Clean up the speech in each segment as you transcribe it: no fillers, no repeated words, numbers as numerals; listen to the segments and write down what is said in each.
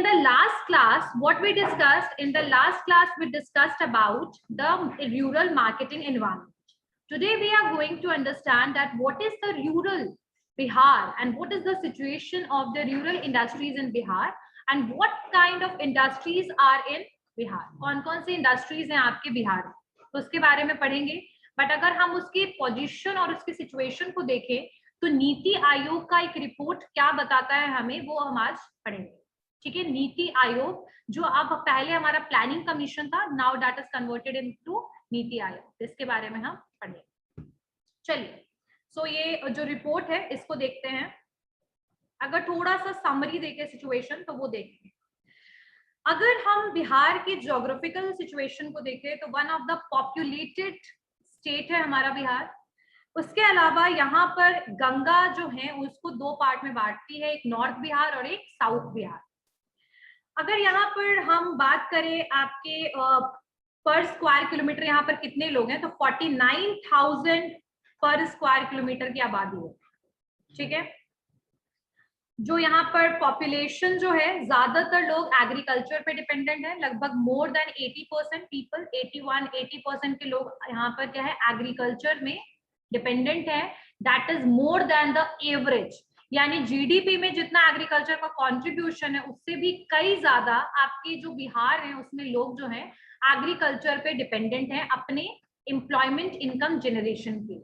the last class, what we discussed, in the last class we discussed about the rural marketing environment. Today we are going to understand that what is the rural Bihar and what is the situation of the rural industries in Bihar and what kind of industries are in Bihar. कौन कौन सी industries हैं आपके बिहार में, तो उसके बारे में पढ़ेंगे. बट अगर हम उसकी पोजीशन और उसकी सिचुएशन को देखें तो नीति आयोग का एक रिपोर्ट क्या बताता है हमें, वो हम आज पढ़ेंगे. ठीक है, नीति आयोग जो अब पहले हमारा प्लानिंग कमीशन था, now that is converted into NITI Aayog, इसके बारे में हम पढ़ेंगे. चलिए, सो ये जो रिपोर्ट है इसको देखते हैं. अगर थोड़ा सा समरी देखे सिचुएशन तो वो देखेंगे. अगर हम बिहार की ज्योग्राफिकल सिचुएशन को देखें तो one of the populated state है हमारा बिहार. उसके अलावा यहाँ पर गंगा जो है उसको दो पार्ट में बांटती है, एक नॉर्थ बिहार और एक साउथ बिहार. अगर यहाँ पर हम बात करें आपके पर स्क्वायर किलोमीटर यहाँ पर कितने लोग हैं, तो 49,000 पर स्क्वायर किलोमीटर की आबादी है. ठीक है, जो यहाँ पर पॉपुलेशन जो है ज्यादातर लोग एग्रीकल्चर पे डिपेंडेंट है. लगभग मोर देन 80% पीपल, 80% के लोग यहाँ पर क्या है, एग्रीकल्चर में डिपेंडेंट है. That is more than the average, यानी जीडीपी में जितना एग्रीकल्चर का कंट्रीब्यूशन है उससे भी कई ज्यादा आपके जो बिहार है उसमें लोग जो है एग्रीकल्चर पे डिपेंडेंट हैं अपने एम्प्लॉयमेंट इनकम जनरेशन के.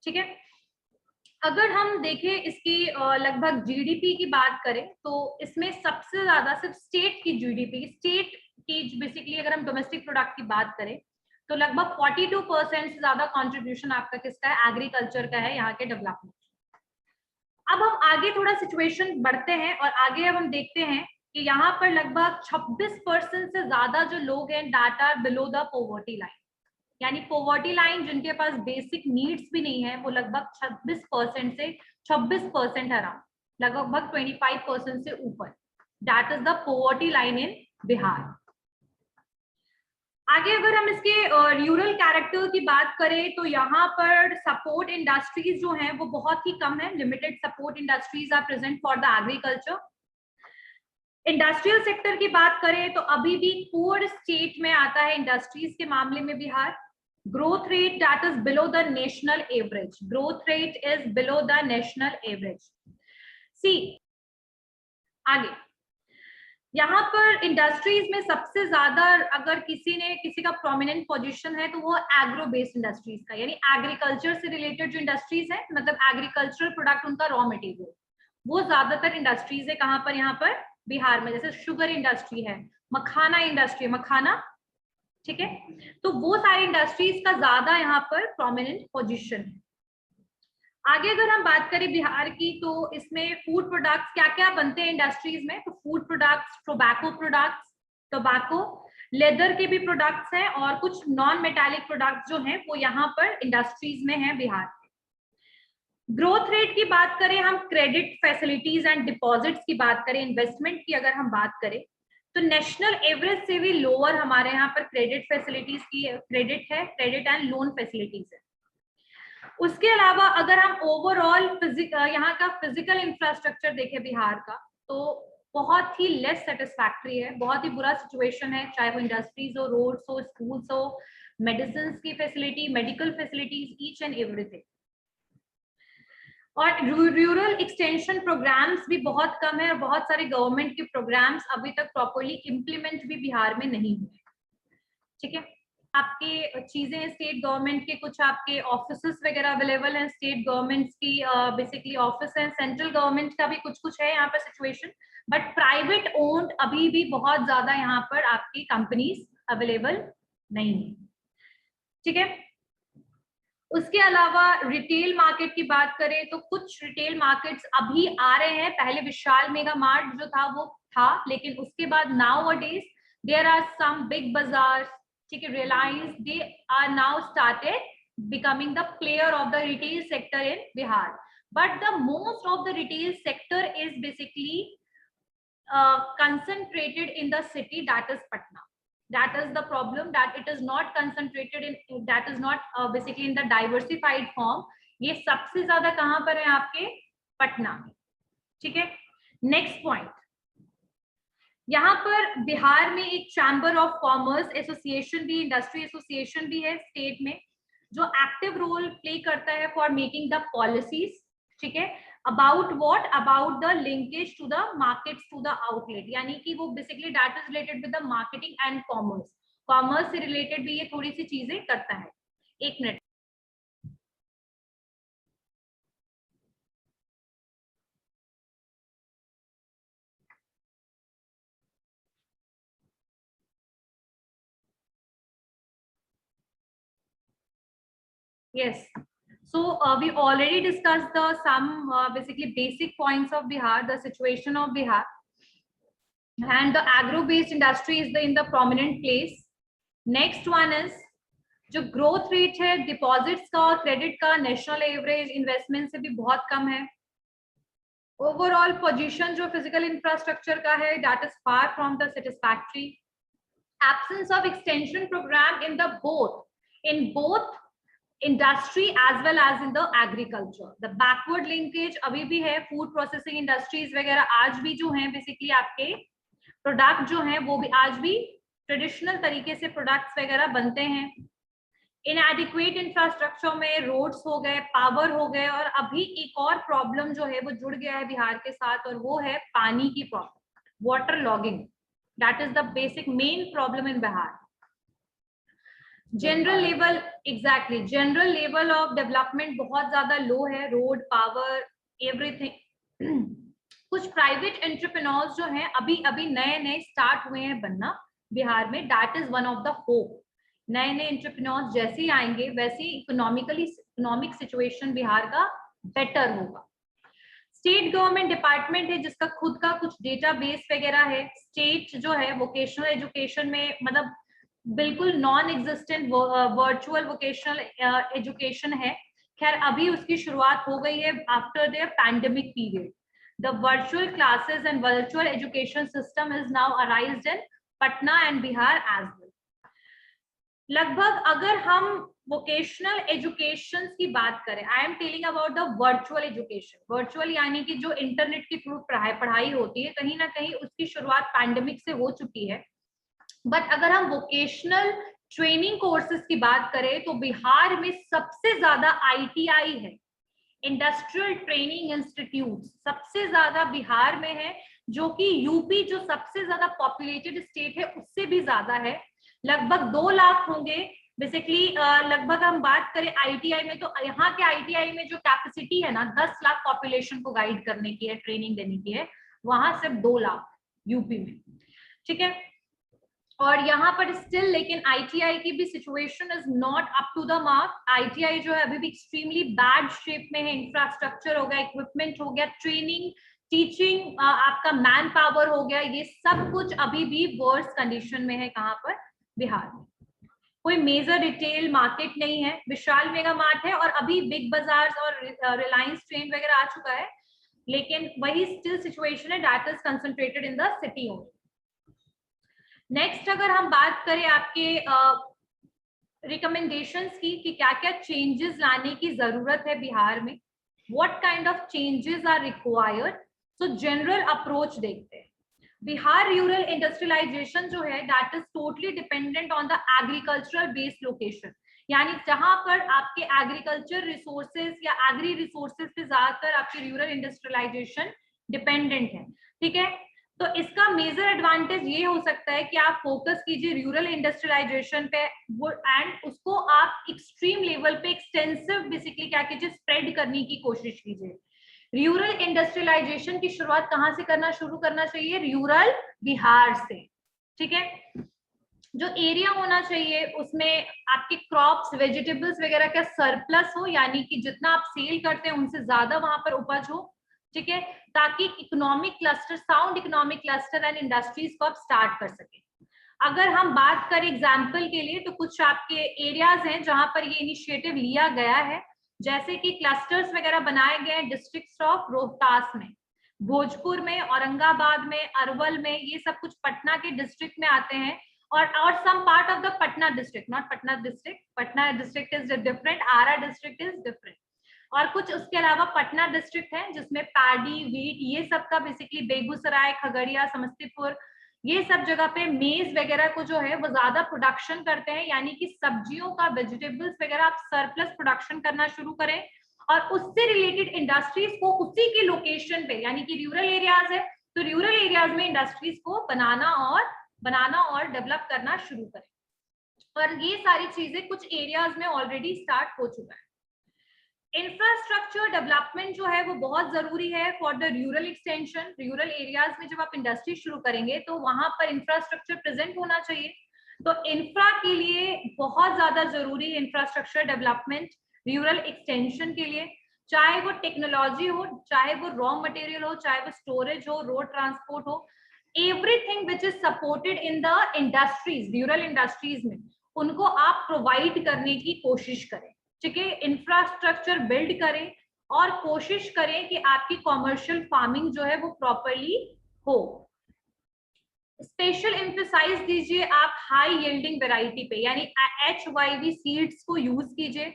ठीक है, अगर हम देखें इसकी लगभग जीडीपी की बात करें तो इसमें सबसे ज्यादा सिर्फ स्टेट की जीडीपी, स्टेट की बेसिकली अगर हम डोमेस्टिक प्रोडक्ट की बात करें तो लगभग 42% से ज्यादा कंट्रीब्यूशन आपका किसका है, एग्रीकल्चर का है यहाँ के डेवलपमेंट. अब हम आगे थोड़ा सिचुएशन बढ़ते हैं और आगे अब हम देखते हैं कि यहाँ पर लगभग 26% से ज्यादा जो लोग हैं that are below the poverty line, यानी पॉवर्टी लाइन जिनके पास बेसिक नीड्स भी नहीं है वो लगभग 26% से 26% अराउंड, लगभग 25% से ऊपर. That is the poverty line in Bihar. आगे अगर हम इसके रूरल कैरेक्टर की बात करें तो यहाँ पर सपोर्ट इंडस्ट्रीज जो हैं वो बहुत ही कम है. Limited support industries are present for the agriculture. Industrial sector की बात करें तो अभी भी पुअर स्टेट में आता है इंडस्ट्रीज के मामले में Bihar. Growth rate that is below the national average, growth rate is below the national average. सी आगे यहाँ पर इंडस्ट्रीज में सबसे ज्यादा अगर किसी का प्रोमिनेंट पोजीशन है तो वो एग्रो बेस्ड इंडस्ट्रीज का, यानी एग्रीकल्चर से रिलेटेड जो इंडस्ट्रीज है, मतलब एग्रीकल्चरल प्रोडक्ट उनका रॉ मटेरियल, वो ज्यादातर इंडस्ट्रीज है कहाँ पर, यहाँ पर बिहार में. जैसे शुगर इंडस्ट्री है, मखाना इंडस्ट्री, मखाना. ठीक है, तो वो सारी इंडस्ट्रीज का ज्यादा यहाँ पर प्रोमिनेंट पोजिशन है. आगे अगर हम बात करें बिहार की तो इसमें फूड प्रोडक्ट्स क्या क्या बनते हैं इंडस्ट्रीज में, तो food products, tobacco products, tobacco, leather के भी प्रोडक्ट्स हैं और कुछ नॉन मेटालिक प्रोडक्ट्स जो हैं वो यहाँ पर इंडस्ट्रीज में हैं बिहार. ग्रोथ रेट की बात करें हम, क्रेडिट फैसिलिटीज एंड डिपॉजिट्स की बात करें, इन्वेस्टमेंट की अगर हम बात करें तो नेशनल एवरेज से भी लोअर हमारे यहाँ पर क्रेडिट फैसिलिटीज की क्रेडिट है, क्रेडिट एंड लोन फैसिलिटीज है. उसके अलावा अगर हम ओवरऑल यहाँ का फिजिकल इंफ्रास्ट्रक्चर देखें बिहार का तो बहुत ही लेस सेटिस्फैक्टरी है, बहुत ही बुरा सिचुएशन है. चाहे वो इंडस्ट्रीज हो, रोड्स हो, स्कूल्स हो, मेडिसिन की facility, medical facilities, each and everything. और रूरल एक्सटेंशन प्रोग्राम्स भी बहुत कम है और बहुत सारे गवर्नमेंट के प्रोग्राम्स अभी तक प्रॉपरली इम्प्लीमेंट भी बिहार में नहीं हुए. ठीक है, आपके चीजें स्टेट गवर्नमेंट के कुछ आपके ऑफिसेस वगैरह अवेलेबल हैं, स्टेट गवर्नमेंट की बेसिकली ऑफिस है, सेंट्रल गवर्नमेंट का भी कुछ है यहाँ पर सिचुएशन, बट प्राइवेट ओन्ड अभी भी बहुत ज्यादा यहाँ पर आपकी कंपनीज अवेलेबल नहीं है. ठीक है, उसके अलावा रिटेल मार्केट की बात करें तो कुछ रिटेल मार्केट्स अभी आ रहे हैं. पहले विशाल मेगा मार्ट जो था वो था, लेकिन उसके बाद nowadays there are some big bazaars. ठीक है, Reliance, they are now started becoming the player of the retail sector in Bihar. But the most of the retail sector is basically concentrated in the city, that is Patna. That is the problem, that it is not concentrated in, that is not basically in the diversified form. ये सबसे ज्यादा कहाँ पर है आपके, पटना में. ठीक है, नेक्स्ट पॉइंट, यहाँ पर बिहार में एक चैम्बर ऑफ कॉमर्स एसोसिएशन भी, इंडस्ट्री एसोसिएशन भी है स्टेट में, जो एक्टिव रोल प्ले करता है फॉर मेकिंग द पॉलिसीज, ठीक है, about what, about the linkage to the markets to the outlet, यानी कि वो basically that is related with the marketing and commerce, commerce से रिलेटेड भी ये थोड़ी सी चीजें करता है। एक minute, yes. So we already discussed the some basically basic points of Bihar, the situation of Bihar, and the agro-based industry is in the prominent place. Next one is जो ग्रोथ रेट है deposits का और credit का national average investment से भी बहुत कम है। ओवरऑल पोजीशन जो फिजिकल इंफ्रास्ट्रक्चर का है that is far from the satisfactory. Absence of extension programme in the both industry as well as in the agriculture. The backward linkage अभी भी है, फूड प्रोसेसिंग इंडस्ट्रीज वगैरह आज भी जो है बेसिकली आपके प्रोडक्ट जो है वो भी आज भी ट्रेडिशनल तरीके से प्रोडक्ट्स वगैरह बनते हैं। इनएडिक्वेट इंफ्रास्ट्रक्चर में रोड्स हो गए, पावर हो गए, और अभी एक और प्रॉब्लम जो है वो जुड़ गया है बिहार के साथ और वो है पानी की problem, water logging. That is the basic main problem in Bihar. General level, exactly general level of development बहुत ज्यादा लो है, रोड, पावर, एवरीथिंग। कुछ प्राइवेट एंटरप्रेन्योर्स जो हैं अभी अभी नए नए स्टार्ट हुए हैं बनना बिहार में, that is one of the hope. नए नए एंटरप्रेन्योर्स जैसे ही आएंगे वैसे ही इकोनॉमिक सिचुएशन बिहार का बेटर होगा। स्टेट गवर्नमेंट डिपार्टमेंट है जिसका खुद का कुछ डेटाबेस वगैरह है। स्टेट जो है वोकेशनल एजुकेशन में मतलब बिल्कुल non existent virtual vocational education है। खैर अभी उसकी शुरुआत हो गई है after the pandemic period. The virtual classes and virtual education system is now arised in Patna and Bihar as well. लगभग अगर हम वोकेशनल एजुकेशन की बात करें, I am telling about the virtual education, virtual यानी कि जो इंटरनेट के थ्रू पढ़ाई होती है, कहीं ना कहीं उसकी शुरुआत पैंडेमिक से हो चुकी है। बट अगर हम वोकेशनल ट्रेनिंग कोर्सेज की बात करें तो बिहार में सबसे ज्यादा ITI है, इंडस्ट्रियल ट्रेनिंग इंस्टीट्यूट सबसे ज्यादा बिहार में है, जो कि यूपी जो सबसे ज्यादा पॉपुलेटेड स्टेट है उससे भी ज्यादा है। लगभग 2 लाख होंगे बेसिकली। लगभग हम बात करें ITI में तो यहाँ के ITI में जो कैपेसिटी है ना 10 लाख पॉपुलेशन को गाइड करने की है, ट्रेनिंग देने की है, वहां सिर्फ 2 लाख यूपी में, ठीक है। और यहाँ पर स्टिल लेकिन ITI की भी situation is not up to the mark. ITI जो है अभी भी एक्सट्रीमली बैड शेप में है। इंफ्रास्ट्रक्चर हो गया, इक्विपमेंट हो गया, ट्रेनिंग, टीचिंग, आपका मैन पावर हो गया, ये सब कुछ अभी भी वर्स कंडीशन में है। कहाँ पर? बिहार में। कोई मेजर रिटेल मार्केट नहीं है, विशाल मेगा मार्ट है और अभी बिग बाजार और रिलायंस ट्रेंड वगैरह आ चुका है, लेकिन वही स्टिल सिचुएशन है that is concentrated in the city only. Next अगर हम बात करें आपके रिकमेंडेशंस की कि क्या क्या चेंजेस लाने की जरूरत है बिहार में, what kind of changes are required, so general approach देखते हैं। बिहार रूरल इंडस्ट्रियलाइजेशन जो है that is totally dependent on the agricultural based location, यानी जहां पर आपके एग्रीकल्चर रिसोर्सेज या एग्री रिसोर्सेज पे ज्यादातर आपकी रूरल इंडस्ट्रियलाइजेशन डिपेंडेंट है, ठीक है। तो इसका मेजर एडवांटेज ये हो सकता है कि आप फोकस कीजिए रूरल इंडस्ट्रियलाइजेशन पे वो, एंड उसको आप एक्सट्रीम लेवल पे एक्सटेंसिव बेसिकली क्या कीजिए, स्प्रेड करने की कोशिश कीजिए। रूरल इंडस्ट्रियलाइजेशन की शुरुआत कहाँ से शुरू करना चाहिए? रूरल बिहार से, ठीक है। जो एरिया होना चाहिए उसमें आपके क्रॉप्स, वेजिटेबल्स वगैरह का सरप्लस हो, यानी कि जितना आप सेल करते हैं उनसे ज्यादा वहां पर उपज हो, ठीक है, ताकि economic cluster, sound economic cluster and industries को आप स्टार्ट कर सके। अगर हम बात करें एग्जाम्पल के लिए तो कुछ आपके एरियाज हैं जहां पर ये इनिशिएटिव लिया गया है, जैसे कि क्लस्टर्स वगैरह बनाए गए हैं डिस्ट्रिक्ट ऑफ रोहतास में, भोजपुर में, औरंगाबाद में, अरवल में, ये सब कुछ पटना के डिस्ट्रिक्ट में आते हैं, और some part of the Patna district, not Patna district, Patna district is different, Ara district is different, और कुछ उसके अलावा पटना डिस्ट्रिक्ट है जिसमें पैडी, वीट, ये सब का बेसिकली बेगूसराय, खगड़िया, समस्तीपुर, ये सब जगह पे मेज वगैरह को जो है वो ज्यादा प्रोडक्शन करते हैं, यानी कि सब्जियों का, वेजिटेबल्स वगैरह आप सरप्लस प्रोडक्शन करना शुरू करें और उससे रिलेटेड इंडस्ट्रीज को उसी के लोकेशन पे, यानी कि रूरल एरियाज है तो रूरल एरियाज में इंडस्ट्रीज को बनाना और डेवलप करना शुरू करें। और ये सारी चीजें कुछ एरियाज में ऑलरेडी स्टार्ट हो चुका है। इंफ्रास्ट्रक्चर डेवलपमेंट जो है वो बहुत जरूरी है for the rural extension. Rural areas में जब आप इंडस्ट्री शुरू करेंगे तो वहां पर इंफ्रास्ट्रक्चर प्रेजेंट होना चाहिए, तो इंफ्रा के लिए बहुत ज्यादा जरूरी है इंफ्रास्ट्रक्चर डेवलपमेंट रूरल एक्सटेंशन के लिए, चाहे वो टेक्नोलॉजी हो, चाहे वो रॉ मटेरियल हो, चाहे वो स्टोरेज हो, रोड ट्रांसपोर्ट हो, everything which is supported in the industries, rural industries में उनको आप प्रोवाइड करने की कोशिश करें। ठीक है, इंफ्रास्ट्रक्चर बिल्ड करें और कोशिश करें कि आपकी कॉमर्शियल फार्मिंग जो है वो प्रॉपरली हो। स्पेशल एम्फेसाइज दीजिए आप हाई यील्डिंग वेराइटी पे, यानी HYV सीड्स को यूज कीजिए।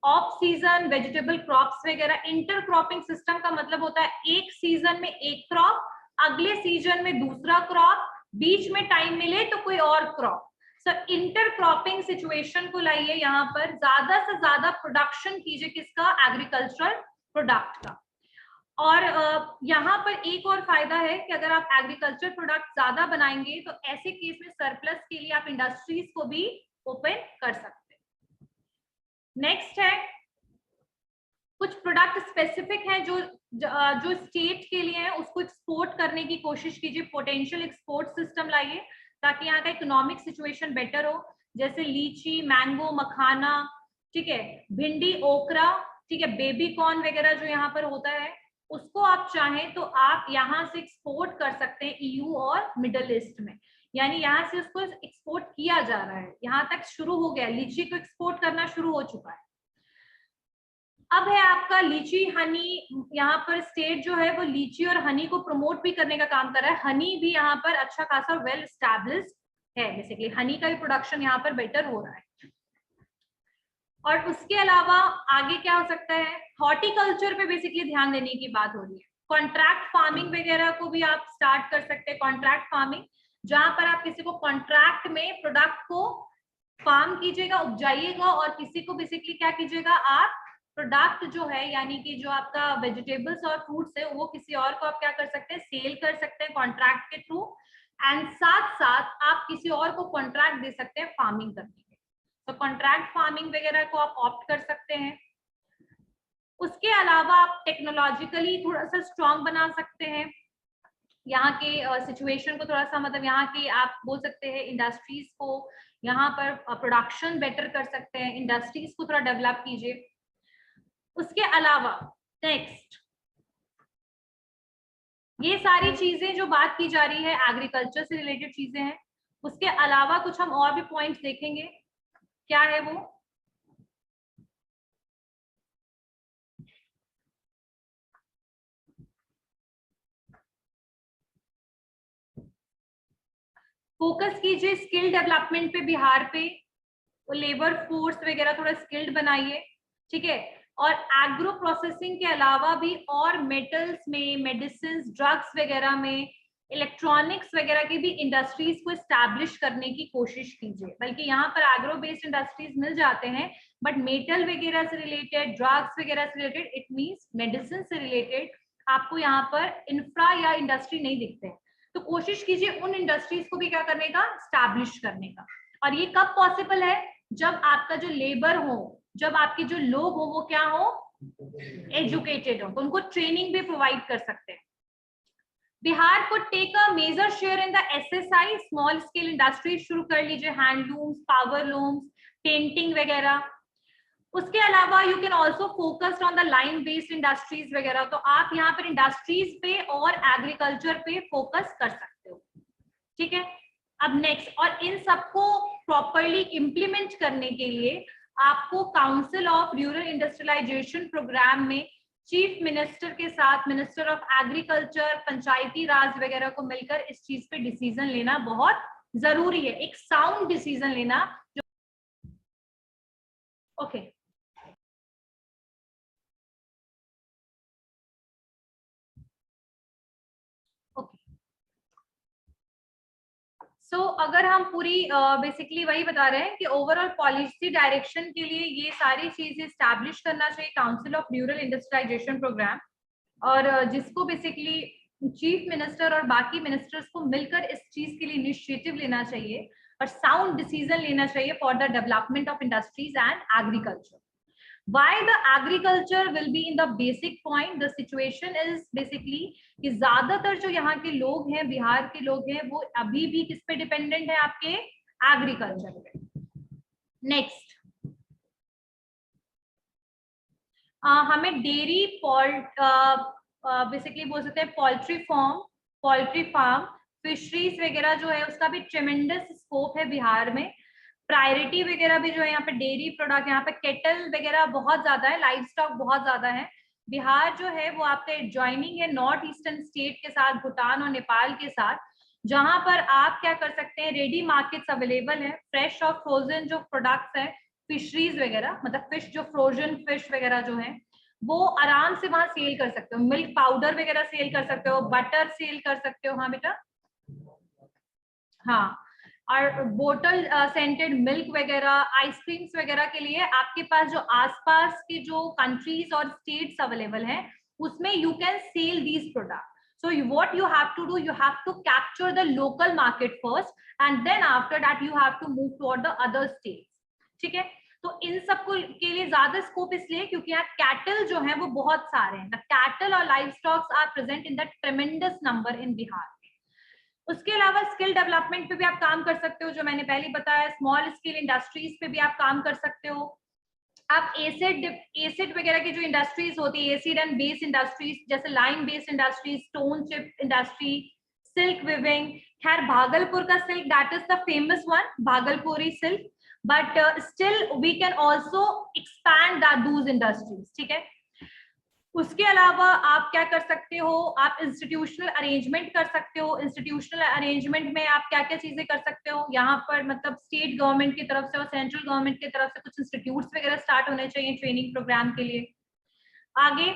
ऑफ सीजन वेजिटेबल क्रॉप्स वगैरह, इंटर क्रॉपिंग सिस्टम का मतलब होता है एक सीजन में एक क्रॉप, अगले सीजन में दूसरा क्रॉप, बीच में टाइम मिले तो कोई और crop. Sir inter cropping situation को लाइए, यहाँ पर ज्यादा से ज्यादा प्रोडक्शन कीजिए किसका, एग्रीकल्चरल प्रोडक्ट का। और यहाँ पर एक और फायदा है कि अगर आप एग्रीकल्चर प्रोडक्ट ज्यादा बनाएंगे तो ऐसे केस में सरप्लस के लिए आप इंडस्ट्रीज को भी ओपन कर सकते हैं। नेक्स्ट है कुछ प्रोडक्ट स्पेसिफिक है जो स्टेट के लिए है, उसको एक्सपोर्ट करने की कोशिश कीजिए। पोटेंशियल एक्सपोर्ट सिस्टम लाइए ताकि यहाँ का इकोनॉमिक सिचुएशन बेटर हो, जैसे लीची, मैंगो, मखाना, ठीक है, भिंडी, ओकरा, ठीक है, बेबी कॉर्न वगैरह जो यहाँ पर होता है उसको आप चाहें तो आप यहाँ से एक्सपोर्ट कर सकते हैं EU और मिडल ईस्ट में, यानी यहाँ से उसको एक्सपोर्ट किया जा रहा है, यहाँ तक शुरू हो गया, लीची को एक्सपोर्ट करना शुरू हो चुका है। अब है आपका लीची हनी, यहाँ पर स्टेट जो है वो लीची और हनी को प्रमोट भी करने का काम कर रहा है। हनी भी यहाँ पर अच्छा खासा वेल एस्टैब्लिश्ड है, बेसिकली हनी का भी प्रोडक्शन यहाँ पर बेटर हो रहा है। और उसके अलावा आगे क्या हो सकता है, हॉर्टिकल्चर पे बेसिकली ध्यान देने की बात हो रही है। कॉन्ट्रैक्ट फार्मिंग वगैरह को भी आप स्टार्ट कर सकते हैं। कॉन्ट्रैक्ट फार्मिंग जहां पर आप किसी को कॉन्ट्रैक्ट में प्रोडक्ट को फार्म कीजिएगा, उपजाइएगा और किसी को बेसिकली क्या कीजिएगा, आप प्रोडक्ट जो है यानी कि जो आपका वेजिटेबल्स और फ्रूट्स है वो किसी और को आप क्या कर सकते हैं, सेल कर सकते हैं कॉन्ट्रैक्ट के थ्रू, एंड साथ साथ आप किसी और को कॉन्ट्रैक्ट दे सकते हैं फार्मिंग करने के, तो कॉन्ट्रैक्ट फार्मिंग वगैरह को आप ऑप्ट कर सकते हैं। उसके अलावा आप टेक्नोलॉजिकली थोड़ा सा स्ट्रॉन्ग बना सकते हैं यहाँ के सिचुएशन को, थोड़ा सा मतलब यहाँ के आप बोल सकते हैं इंडस्ट्रीज को, यहाँ पर प्रोडक्शन बेटर कर सकते हैं, इंडस्ट्रीज को थोड़ा डेवलप कीजिए। उसके अलावा नेक्स्ट, ये सारी चीजें जो बात की जा रही है एग्रीकल्चर से रिलेटेड चीजें हैं, उसके अलावा कुछ हम और भी पॉइंट्स देखेंगे, क्या है वो, फोकस कीजिए स्किल डेवलपमेंट पे बिहार पे, लेबर फोर्स वगैरह थोड़ा स्किल्ड बनाइए, ठीक है। और एग्रो प्रोसेसिंग के अलावा भी और मेटल्स में, मेडिसिन, ड्रग्स वगैरह में, इलेक्ट्रॉनिक्स वगैरह की भी इंडस्ट्रीज को एस्टैब्लिश करने की कोशिश कीजिए। बल्कि यहाँ पर एग्रो बेस्ड इंडस्ट्रीज मिल जाते हैं, बट मेटल वगैरह से रिलेटेड, ड्रग्स वगैरह से रिलेटेड, इट मीन्स मेडिसिन से रिलेटेड आपको यहाँ पर इंफ्रा या इंडस्ट्री नहीं दिखते हैं, तो कोशिश कीजिए उन इंडस्ट्रीज को भी क्या करने का, स्टैब्लिश करने का। और ये कब पॉसिबल है, जब आपका जो लेबर हो, जब आपके जो लोग हो वो क्या हो, एजुकेटेड हो, तो उनको ट्रेनिंग भी प्रोवाइड कर सकते हैं। बिहार को take a major share in the SSI, small scale industry शुरू कर लीजिए, हैंडलूम्स, पावर लूम्स, पेंटिंग वगैरह। उसके अलावा you can also focused on the line based industries वगैरह, तो आप यहाँ पर इंडस्ट्रीज पे और एग्रीकल्चर पे फोकस कर सकते हो, ठीक है। अब नेक्स्ट, और इन सबको प्रॉपरली इंप्लीमेंट करने के लिए आपको council of rural industrialisation programme में चीफ मिनिस्टर के साथ, minister of agriculture, panchayati raj वगैरह को मिलकर इस चीज पे डिसीजन लेना बहुत जरूरी है, एक साउंड डिसीजन लेना जो ओके ओके अगर हम पूरी बेसिकली वही बता रहे हैं कि ओवरऑल पॉलिसी डायरेक्शन के लिए ये सारी चीजें स्टैब्लिश करना चाहिए council of rural industrialisation programme, और जिसको बेसिकली चीफ मिनिस्टर और बाकी मिनिस्टर्स को मिलकर इस चीज के लिए इनिशिएटिव लेना चाहिए और साउंड डिसीजन लेना चाहिए for the development of industries and agriculture. Why the agriculture will be in the basic point? The situation is basically कि ज्यादातर जो यहाँ के लोग हैं, बिहार के लोग हैं, वो अभी भी किस पे डिपेंडेंट है? आपके एग्रीकल्चर पे. नेक्स्ट, हमें डेयरी बेसिकली बोल सकते हैं पोल्ट्री फार्म, फिशरीज वगैरह जो है उसका भी ट्रेमेंडस स्कोप है बिहार में. प्रायोरिटी वगैरह भी जो है यहाँ पे डेयरी प्रोडक्ट, यहाँ पे केटल वगैरह बहुत ज्यादा है, लाइव स्टॉक बहुत ज्यादा है. बिहार जो है वो आपका ज्वाइनिंग है नॉर्थ ईस्टर्न स्टेट के साथ, भूटान और नेपाल के साथ, जहां पर आप क्या कर सकते हैं, रेडी मार्केट्स अवेलेबल है, फ्रेश और फ्रोजन जो प्रोडक्ट्स है, फिशरीज वगैरह, मतलब फिश जो फ्रोजन फिश वगैरह जो है वो आराम से वहां सेल कर सकते हो. मिल्क पाउडर वगैरह सेल कर सकते हो, बटर सेल कर सकते हो. हाँ बेटा, हाँ. और बोटल सेंटेड मिल्क वगैरह, आइसक्रीम्स वगैरह के लिए आपके पास जो आसपास के जो कंट्रीज और स्टेट्स अवेलेबल हैं उसमें you can sell these product. So what you have to do, you have to capture the local market first and then after that you have to move toward the other states. ठीक है, तो इन सब को के लिए ज्यादा scope इसलिए क्योंकि यहाँ कैटल जो है वो बहुत सारे हैं. The cattle और live stocks are present in the tremendous number in Bihar. उसके अलावा स्किल डेवलपमेंट पे भी आप काम कर सकते हो, जो मैंने पहले बताया. स्मॉल स्केल इंडस्ट्रीज पे भी आप काम कर सकते हो. आप एसिड वगैरह की जो इंडस्ट्रीज होती है, एसिड एंड बेस इंडस्ट्रीज, जैसे line based industries, stone chip industry, silk weaving. खैर भागलपुर का silk that is the famous one, Bhagalpuri silk, but still we can also expand those industries. ठीक है, उसके अलावा आप क्या कर सकते हो, आप इंस्टीट्यूशनल अरेंजमेंट कर सकते हो. इंस्टीट्यूशनल अरेंजमेंट में आप क्या क्या चीजें कर सकते हो, यहाँ पर मतलब स्टेट गवर्नमेंट की तरफ से और सेंट्रल गवर्नमेंट की तरफ से कुछ इंस्टीट्यूट्स वगैरह स्टार्ट होने चाहिए ट्रेनिंग प्रोग्राम के लिए. आगे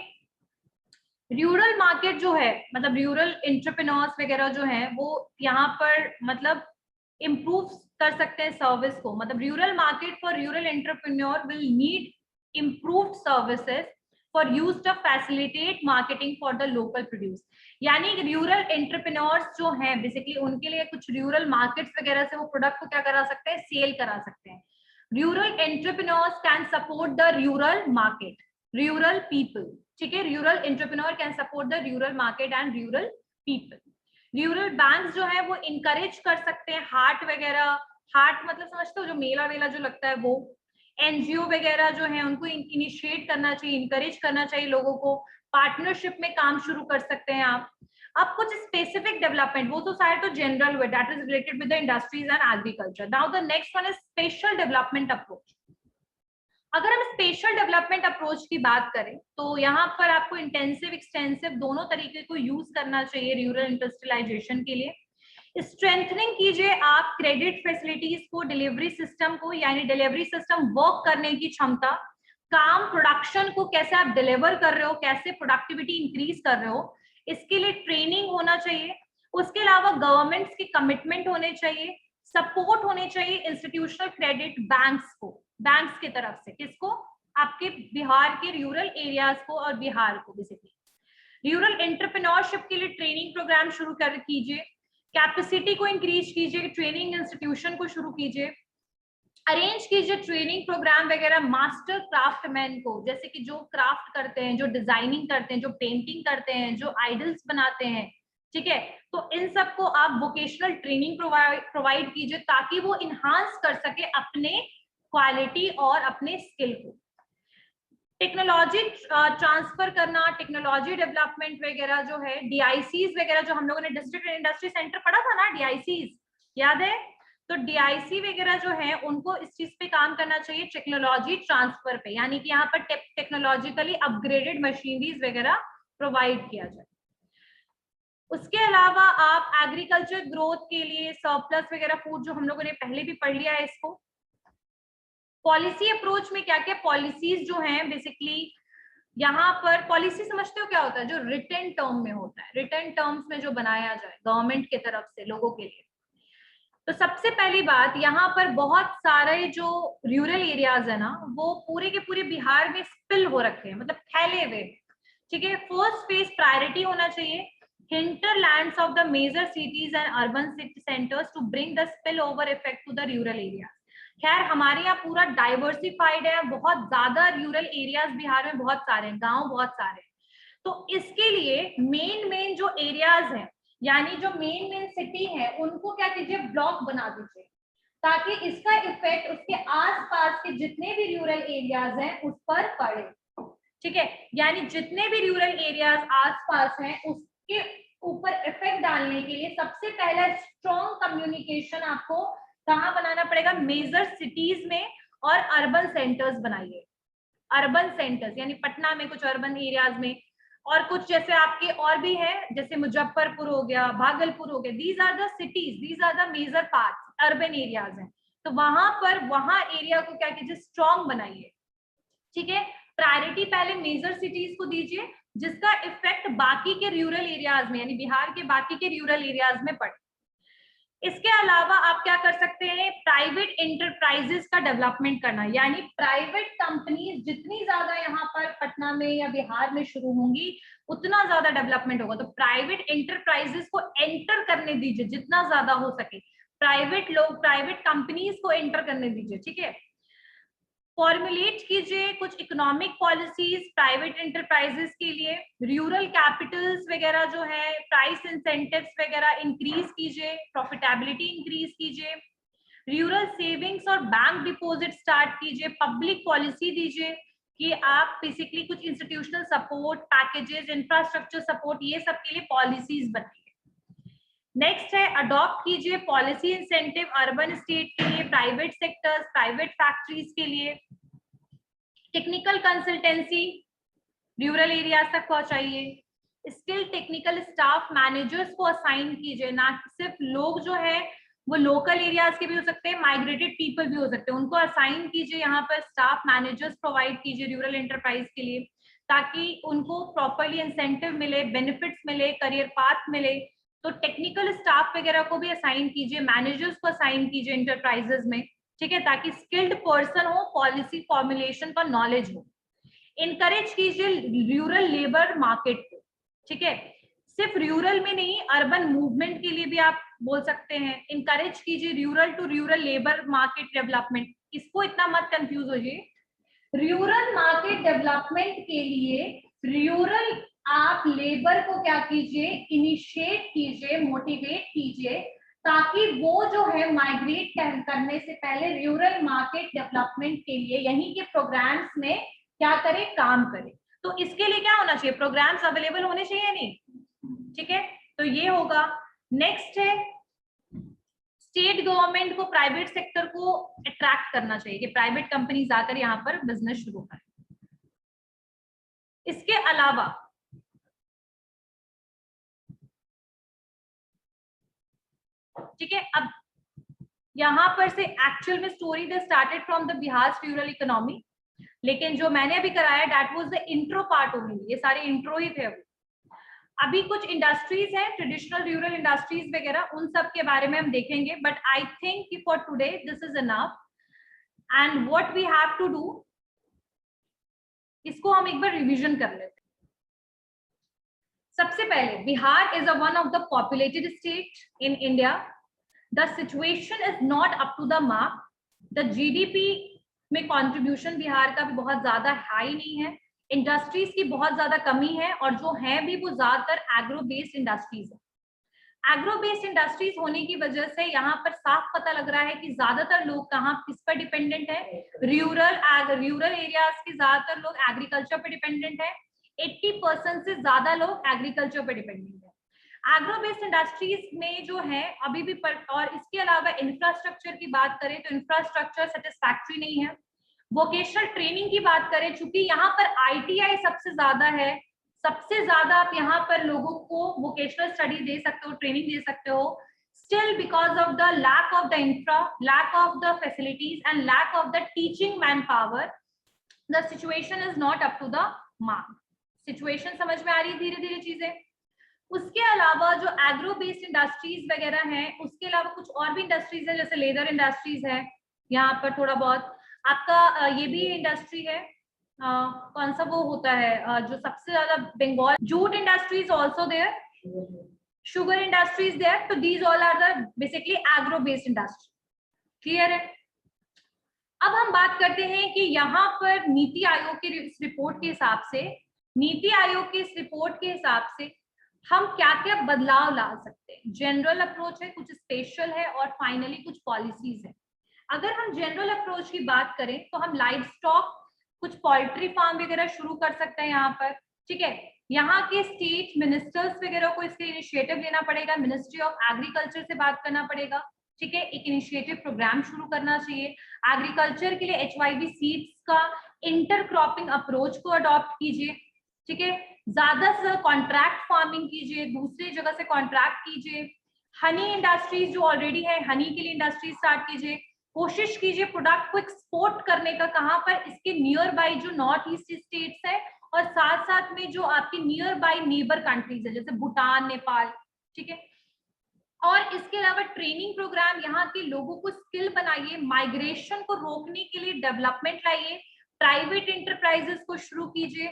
रूरल मार्केट जो है, मतलब रूरल एंटरप्रेन्योर्स वगैरह जो है वो यहाँ पर मतलब इम्प्रूव कर सकते हैं सर्विस को. मतलब rural market for rural entrepreneur will need improved services for use to facilitate marketing for the local produce. यानी रूरल एंटरप्रेन्योर्स जो हैं बेसिकली उनके लिए कुछ रूरल मार्केट्स वगैरह से वो प्रोडक्ट को क्या करा सकते हैं, सेल करा सकते हैं. Rural entrepreneurs can support the rural market, rural people. ठीक है, rural entrepreneur can support the rural market and rural people. Rural bank जो है वो इनकरेज कर सकते हैं हाट वगैरह. हाट मतलब समझते हो, जो मेला वेला जो लगता है वो. एनजीओ वगैरह जो है उनको इनिशिएट करना चाहिए, इनकरेज करना चाहिए लोगों को. पार्टनरशिप में काम शुरू कर सकते हैं आप. अब कुछ स्पेसिफिक डेवलपमेंट, वो तो सारे तो जनरल हुए, that is related with the industries and agriculture. Now the next one is special development approach. अगर हम स्पेशल डेवलपमेंट अप्रोच की बात करें तो यहाँ पर आपको इंटेंसिव एक्सटेंसिव दोनों तरीके को यूज करना चाहिए रूरल इंडस्ट्रियलाइजेशन के लिए. स्ट्रेंथनिंग कीजिए आप क्रेडिट फैसिलिटीज को, डिलीवरी सिस्टम को, यानी डिलीवरी सिस्टम वर्क करने की क्षमता, काम प्रोडक्शन को कैसे आप डिलीवर कर रहे हो, कैसे प्रोडक्टिविटी इंक्रीज कर रहे हो, इसके लिए ट्रेनिंग होना चाहिए. उसके अलावा गवर्नमेंट्स के कमिटमेंट होने चाहिए, सपोर्ट होने चाहिए इंस्टीट्यूशनल क्रेडिट बैंक्स को, बैंक्स की तरफ से. किसको? आपके बिहार के रूरल एरियाज को और बिहार को. बेसिकली रूरल एंटरप्रेन्योरशिप के लिए ट्रेनिंग प्रोग्राम शुरू कर कीजिए, कैपेसिटी को इंक्रीज कीजिए, ट्रेनिंग इंस्टीट्यूशन को शुरू कीजिए, अरेंज कीजिए ट्रेनिंग प्रोग्राम वगैरह मास्टर क्राफ्टमैन को, जैसे कि जो क्राफ्ट करते हैं, जो डिजाइनिंग करते हैं, जो पेंटिंग करते हैं, जो आइडल्स बनाते हैं. ठीक है, तो इन सबको आप वोकेशनल ट्रेनिंग प्रोवाइड कीजिए ताकि वो इन्हांस कर सके अपने क्वालिटी और अपने स्किल को. टेक्नोलॉजी ट्रांसफर करना, टेक्नोलॉजी डेवलपमेंट वगैरह जो है, डीआईसीज वगैरह जो हम लोगों ने डिस्ट्रिक्ट इंडस्ट्री सेंटर पढ़ा था ना, डीआईसीज याद है? तो डीआईसी वगैरह जो है उनको इस चीज पे काम करना चाहिए, टेक्नोलॉजी ट्रांसफर पे, यानी कि यहाँ पर टेक्नोलॉजिकली अपग्रेडेड मशीनरीज वगैरह प्रोवाइड किया जाए. उसके अलावा आप एग्रीकल्चर ग्रोथ के लिए सरप्लस वगैरह फूड जो हम लोगों ने पहले भी पढ़ लिया है इसको. पॉलिसी अप्रोच में क्या क्या पॉलिसीज जो हैं बेसिकली यहाँ पर, पॉलिसी समझते हो क्या होता है? जो रिटन टर्म में होता है, रिटन टर्म्स में जो बनाया जाए गवर्नमेंट की तरफ से लोगों के लिए. तो सबसे पहली बात, यहाँ पर बहुत सारे जो रूरल एरियाज है ना, वो पूरे के पूरे बिहार में स्पिल हो रखे हैं, मतलब फैले हुए। ठीक है, फर्स्ट फेज प्रायोरिटी होना चाहिए hinterlands of the major cities and urban city centers to bring the spillover effect to the rural areas. खैर हमारे यहाँ पूरा डाइवर्सिफाइड है, बहुत ज्यादा रूरल एरियाज बिहार में बहुत सारे हैं, गांव बहुत सारे हैं। तो इसके लिए मेन जो एरियाज हैं, यानी जो मेन सिटी है, उनको क्या कीजिए, ब्लॉक बना दीजिए, ताकि इसका इफेक्ट उसके आसपास के जितने भी रूरल एरियाज हैं उस पर पड़े। ठीक है, यानी जितने भी रूरल एरियाज आसपास हैं उसके ऊपर इफेक्ट डालने के लिए सबसे पहला स्ट्रॉन्ग कम्युनिकेशन आपको कहाँ बनाना पड़ेगा, मेजर सिटीज में और अर्बन सेंटर्स बनाइए। अर्बन सेंटर्स यानी पटना में कुछ अर्बन एरियाज में, और कुछ जैसे आपके और भी है, जैसे मुजफ्फरपुर हो गया, भागलपुर हो गया, these are the cities, these are the major parts, urban areas हैं। तो वहां पर वहां एरिया को क्या कीजिए, स्ट्रॉन्ग बनाइए। ठीक है, प्रायोरिटी पहले मेजर सिटीज को दीजिए, जिसका इफेक्ट बाकी के रूरल एरियाज में, यानी बिहार के बाकी के रूरल एरियाज में पड़े। इसके अलावा आप क्या कर सकते हैं, प्राइवेट एंटरप्राइजेस का डेवलपमेंट करना, यानी प्राइवेट कंपनीज जितनी ज्यादा यहाँ पर पटना में या बिहार में शुरू होंगी उतना ज्यादा डेवलपमेंट होगा। तो प्राइवेट एंटरप्राइजेस को एंटर करने दीजिए जितना ज्यादा हो सके, प्राइवेट लोग, प्राइवेट कंपनीज को एंटर करने दीजिए। ठीक है, फॉर्मुलेट कीजिए कुछ इकोनॉमिक पॉलिसीज प्राइवेट एंटरप्राइजेस के लिए, रूरल कैपिटल्स वगैरह जो है, प्राइस इंसेंटिव्स वगैरह इंक्रीज कीजिए, प्रॉफिटेबिलिटी इंक्रीज कीजिए, रूरल सेविंग्स और बैंक डिपॉजिट स्टार्ट कीजिए, पब्लिक पॉलिसी दीजिए कि आप बेसिकली कुछ institutional support packages, infrastructure support, ये सब के लिए पॉलिसीज बनाइए। नेक्स्ट है अडॉप्ट कीजिए पॉलिसी इंसेंटिव अर्बन स्टेट के लिए, प्राइवेट सेक्टर्स, प्राइवेट फैक्ट्रीज के लिए। टेक्निकल कंसल्टेंसी रूरल एरियाज तक पहुंचाइए। स्किल टेक्निकल स्टाफ मैनेजर्स को असाइन कीजिए, ना सिर्फ लोग जो है वो लोकल एरियाज के भी हो सकते हैं, माइग्रेटेड पीपल भी हो सकते हैं, उनको असाइन कीजिए, यहाँ पर स्टाफ मैनेजर्स प्रोवाइड कीजिए रूरल एंटरप्राइज के लिए, ताकि उनको प्रॉपरली इंसेंटिव मिले, बेनिफिट्स मिले, करियर पाथ मिले। तो टेक्निकल स्टाफ वगैरह को भी असाइन कीजिए, मैनेजर्स को असाइन कीजिए इंटरप्राइजेस में। ठीक है, ताकि स्किल्ड पर्सन हो, पॉलिसी फॉर्मुलेशन का नॉलेज हो। इनकरेज कीजिए रूरल लेबर मार्केट को। ठीक है, सिर्फ रूरल में नहीं, अर्बन मूवमेंट के लिए भी आप बोल सकते हैं। इनकरेज कीजिए rural to rural labour market development. इसको इतना मत कंफ्यूज होइए, रूरल मार्केट डेवलपमेंट के लिए रूरल आप लेबर को क्या कीजिए, इनिशिएट कीजिए, मोटिवेट कीजिए, ताकि वो जो है माइग्रेट करने से पहले रूरल मार्केट डेवलपमेंट के लिए यहीं के प्रोग्राम्स में क्या करे, काम करे। तो इसके लिए क्या होना चाहिए, प्रोग्राम्स अवेलेबल होने चाहिए या नहीं। ठीक है, तो ये होगा। नेक्स्ट है स्टेट गवर्नमेंट को प्राइवेट सेक्टर को अट्रैक्ट करना चाहिए कि प्राइवेट कंपनीज आकर यहाँ पर बिजनेस शुरू करें। इसके अलावा ठीक है, अब यहाँ पर से एक्चुअल में story they started from the Bihar rural economy, लेकिन जो मैंने अभी कराया that was the intro part only, ये सारे इंट्रो ही थे। अभी कुछ इंडस्ट्रीज हैं, ट्रेडिशनल रूरल इंडस्ट्रीज वगैरह, उन सब के बारे में हम देखेंगे, but I think for today this is enough. And what we have to do, इसको हम एक बार रिवीजन कर लेते हैं। सबसे पहले, Bihar is one of the populated state in India. The situation is not up to the mark. The GDP में contribution Bihar का भी बहुत ज्यादा हाई नहीं है। इंडस्ट्रीज की बहुत ज्यादा कमी है, और जो है भी वो ज्यादातर एग्रो बेस्ड इंडस्ट्रीज है। एग्रो बेस्ड इंडस्ट्रीज होने की वजह से यहाँ पर साफ पता लग रहा है कि ज्यादातर लोग कहाँ किस पर डिपेंडेंट है, रूरल एरियाज के ज्यादातर लोग एग्रीकल्चर पर डिपेंडेंट है। 80% से ज्यादा लोग एग्रीकल्चर पर डिपेंडेंट है। एग्रो बेस्ड इंडस्ट्रीज में जो है अभी भी और इसके अलावा इंफ्रास्ट्रक्चर की बात करें तो इंफ्रास्ट्रक्चर सेटिस्फैक्टरी नहीं है। वोकेशनल ट्रेनिंग की बात करें, चूंकि यहाँ पर आईटीआई सबसे ज्यादा है, सबसे ज्यादा आप यहाँ पर लोगों को वोकेशनल स्टडी दे सकते हो, ट्रेनिंग दे सकते हो। Still because of the lack of the infra, lack of the facilities and lack of the teaching man power, the situation is not up to the mark. Situation समझ में आ रही है धीरे धीरे चीजें। उसके अलावा जो एग्रो बेस्ड इंडस्ट्रीज वगैरह हैं, उसके अलावा कुछ और भी इंडस्ट्रीज है, जैसे लेदर इंडस्ट्रीज है यहाँ पर थोड़ा बहुत आपका ये भी इंडस्ट्री है, कौन सा वो होता है जो सबसे ज्यादा Bengal, jute industries also there, sugar industry is there, so these all are the basically agro based industry. Clear है? अब हम बात करते हैं कि यहाँ पर नीति आयोग की इस रिपोर्ट के हिसाब से, नीति आयोग की इस रिपोर्ट के हिसाब से हम क्या क्या बदलाव ला सकते हैं। जनरल अप्रोच है, कुछ स्पेशल है और फाइनली कुछ पॉलिसीज है। अगर हम जनरल अप्रोच की बात करें तो हम लाइव स्टॉक, कुछ पोल्ट्री फार्म वगैरह शुरू कर सकते हैं यहाँ पर, ठीक है। यहाँ के स्टेट मिनिस्टर्स वगैरह को इसके इनिशिएटिव लेना पड़ेगा, मिनिस्ट्री ऑफ एग्रीकल्चर से बात करना पड़ेगा, ठीक है। एक इनिशिएटिव प्रोग्राम शुरू करना चाहिए एग्रीकल्चर के लिए, HYV सीड्स का इंटरक्रॉपिंग अप्रोच को अडॉप्ट कीजिए, ठीक है। ज्यादा से ज्यादा कॉन्ट्रैक्ट फार्मिंग कीजिए, दूसरी जगह से कॉन्ट्रैक्ट कीजिए। हनी इंडस्ट्रीज जो ऑलरेडी है, हनी के लिए इंडस्ट्री स्टार्ट कीजिए, कोशिश कीजिए प्रोडक्ट को एक्सपोर्ट करने का, कहाँ पर, इसके नियर बाई जो नॉर्थ ईस्ट स्टेट्स है और साथ साथ में जो आपकी नियर बाई नेबर कंट्रीज है जैसे भूटान, नेपाल, ठीक है। और इसके अलावा ट्रेनिंग प्रोग्राम, यहाँ के लोगों को स्किल बनाइए, माइग्रेशन को रोकने के लिए डेवलपमेंट लाइए, प्राइवेट इंटरप्राइजेस को शुरू कीजिए,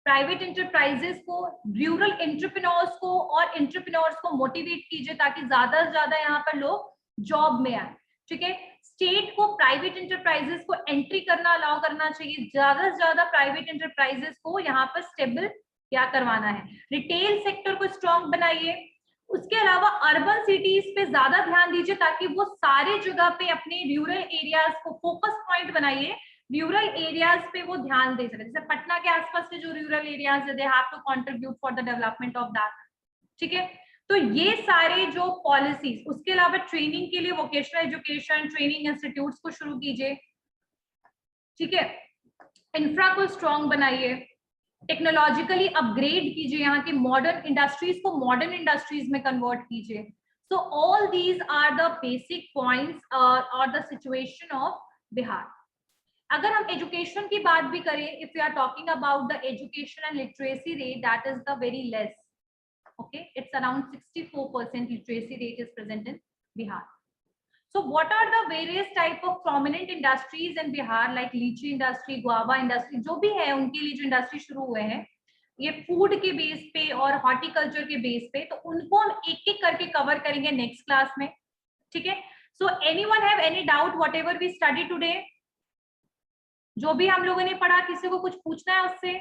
प्राइवेट इंटरप्राइजेस को, रूरल एंटरप्रेन्योर्स को और एंटरप्रेन्योर्स को मोटिवेट कीजिए ताकि ज्यादा से ज्यादा यहाँ पर लोग जॉब में आए, ठीक है। स्टेट को प्राइवेट इंटरप्राइजेस को एंट्री करना अलाउ करना चाहिए, ज्यादा से ज्यादा प्राइवेट इंटरप्राइजेस को यहाँ पर स्टेबल क्या करवाना है। रिटेल सेक्टर को स्ट्रॉन्ग बनाइए। उसके अलावा अर्बन सिटीज पे ज्यादा ध्यान दीजिए ताकि वो सारे जगह पे अपने रूरल एरियाज को फोकस पॉइंट बनाइए, रूरल एरियाज पे वो ध्यान दे सके। जैसे पटना के आसपास के जो रूरल एरियाज है, they have to contribute for the development of that, ठीक है। तो ये सारे जो पॉलिसीज, उसके अलावा ट्रेनिंग के लिए वोकेशनल एजुकेशन ट्रेनिंग इंस्टीट्यूट्स को शुरू कीजिए, ठीक है। इंफ्रा को स्ट्रॉन्ग बनाइए, टेक्नोलॉजिकली अपग्रेड कीजिए, यहाँ की मॉडर्न इंडस्ट्रीज को मॉडर्न इंडस्ट्रीज में कन्वर्ट कीजिए। So all these are the basic points और द सिचुएशन ऑफ बिहार। अगर हम एजुकेशन की बात भी करें, if you are talking about the education and literacy rate, that is the very less, okay, it's around 64% literacy rate is present in Bihar. So what are the various type of prominent industries in Bihar like lychee industry, guava industry, जो भी है उनके लिए जो industry शुरू हुए हैं ये फूड के बेस पे और हॉर्टिकल्चर के बेस पे, तो उनको हम एक एक करके कवर करेंगे नेक्स्ट क्लास में, ठीक है। So anyone have any doubt whatever we study today? जो भी हम लोगों ने पढ़ा, किसी को कुछ पूछना है उससे?